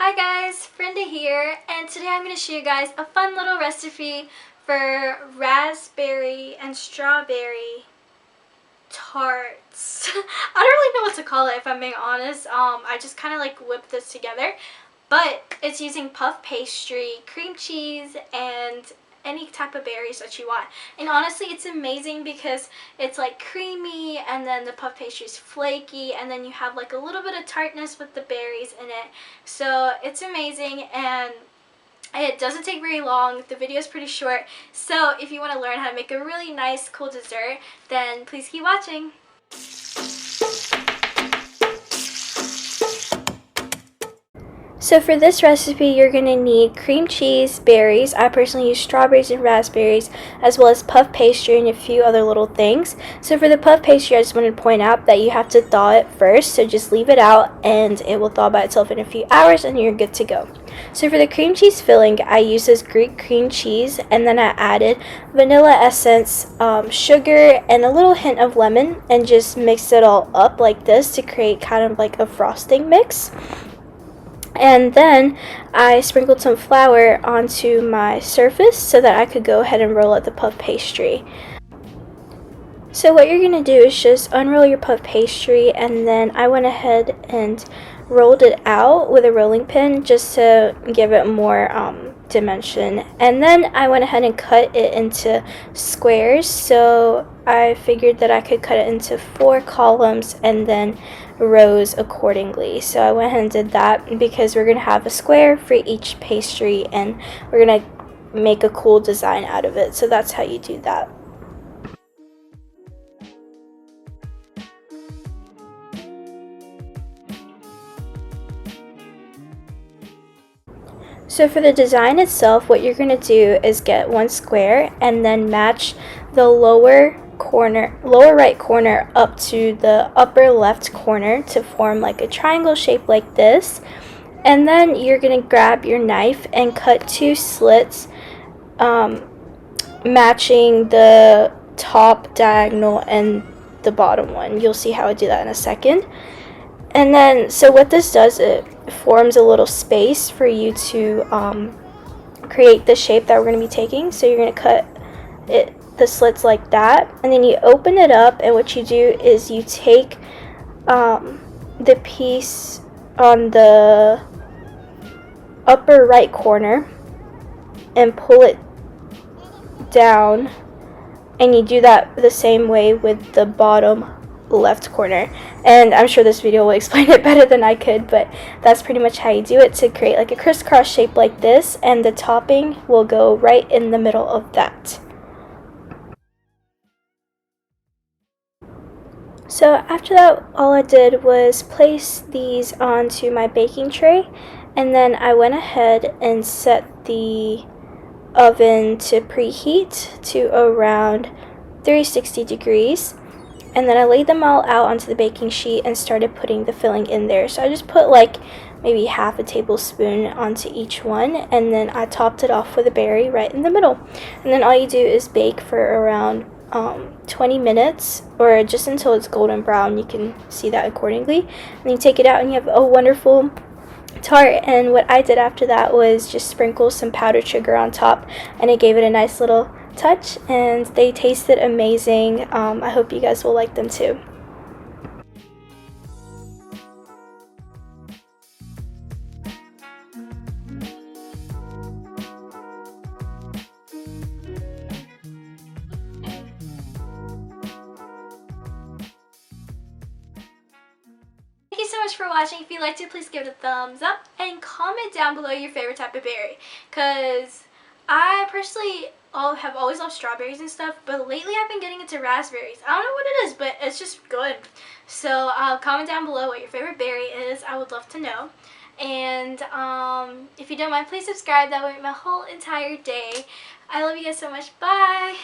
Hi guys, Vrinda here, and today I'm going to show you guys a fun little recipe for raspberry and strawberry tarts. I don't really know what to call it if I'm being honest. I just kind of like whipped this together, but it's using puff pastry, cream cheese, and any type of berries that you want. And honestly, it's amazing because it's like creamy, and then the puff pastry is flaky, and then you have like a little bit of tartness with the berries in it. So it's amazing, and it doesn't take very long. The video is pretty short. So if you want to learn how to make a really nice, cool dessert, then please keep watching. So for this recipe, you're going to need cream cheese, berries. I personally use strawberries and raspberries, as well as puff pastry and a few other little things. So for the puff pastry, I just wanted to point out that you have to thaw it first. So just leave it out and it will thaw by itself in a few hours and you're good to go. So for the cream cheese filling, I used this Greek cream cheese, and then I added vanilla essence, sugar, and a little hint of lemon, and just mixed it all up like this to create kind of like a frosting mix. And then I sprinkled some flour onto my surface so that I could go ahead and roll out the puff pastry. So what you're going to do is just unroll your puff pastry, and then I went ahead and rolled it out with a rolling pin just to give it more dimension. And then I went ahead and cut it into squares. So I figured that I could cut it into 4 columns and then rows accordingly. So I went ahead and did that because we're going to have a square for each pastry and we're going to make a cool design out of it. So that's how you do that. So for the design itself, what you're going to do is get one square and then match the lower right corner up to the upper left corner to form like a triangle shape like this. And then you're going to grab your knife and cut 2 slits matching the top diagonal and the bottom one. You'll see how I do that in a second. And then, so what this does, it forms a little space for you to create the shape that we're going to be taking. So you're going to cut the slits like that, and then you open it up, and what you do is you take the piece on the upper right corner and pull it down, and you do that the same way with the bottom left corner. And I'm sure this video will explain it better than I could, but that's pretty much how you do it to create like a crisscross shape like this, and the topping will go right in the middle of that. So after that, all I did was place these onto my baking tray, and then I went ahead and set the oven to preheat to around 360 degrees. And then I laid them all out onto the baking sheet and started putting the filling in there. So I just put like maybe half a tablespoon onto each one, and then I topped it off with a berry right in the middle. And then all you do is bake for around 20 minutes, or just until it's golden brown. You can see that accordingly. And then you take it out and you have a wonderful tart. And what I did after that was just sprinkle some powdered sugar on top, and it gave it a nice little touch, and they tasted amazing. I hope you guys will like them too. Thank you so much for watching. If you liked it, please give it a thumbs up and comment down below your favorite type of berry, because I personally have always loved strawberries and stuff, but lately I've been getting into raspberries. I don't know what it is, but it's just good. So comment down below what your favorite berry is. I would love to know. And if you don't mind, please subscribe. That would make my whole entire day. I love you guys so much. Bye!